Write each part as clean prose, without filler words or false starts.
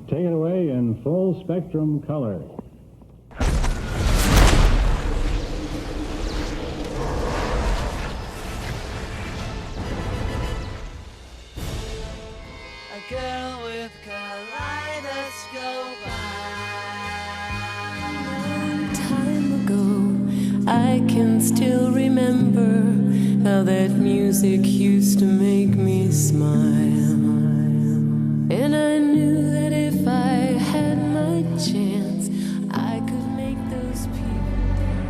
Take it away in full spectrum color. A girl with kaleidoscope eyes. Long time ago, I can still remember how that music used to make me smile. And I knew that if I had my chance, I could make those people dance.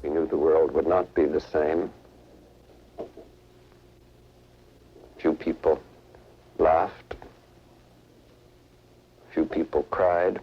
We knew the world would not be the same. Few people laughed. Few people cried.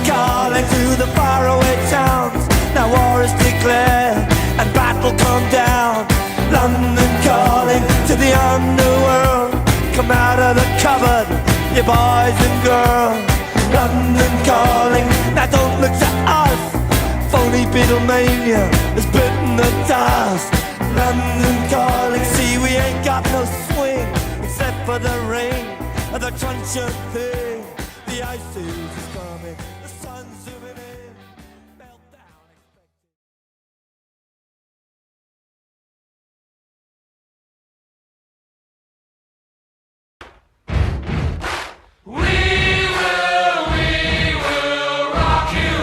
Calling to the faraway towns. Now war is declared and battle come down. London calling to the underworld. Come out of the cupboard, you boys and girls. London calling, now don't look to us. Phony Beatlemania has bitten the dust. London calling, see we ain't got no swing except for the rain and the crunch of thing. The ice age is coming. The sun's zooming in. Meltdown expected. We will rock you.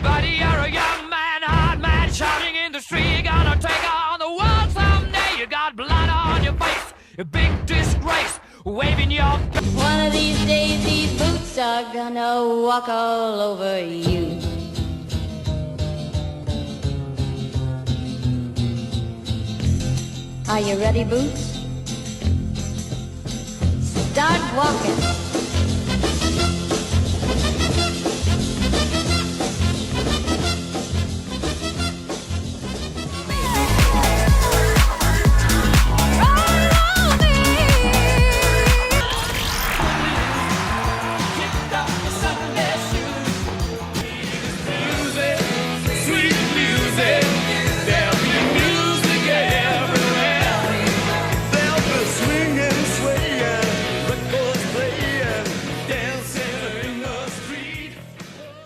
Buddy, you're a young man, hard man, shouting in the street. You're gonna take on the world someday. You got blood on your face, a big disgrace, waving your... One of these days these boots are gonna walk all over you. Are you ready, Boots? Start walking.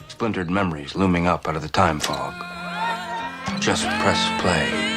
Splintered memories looming up out of the time fog. Just press play.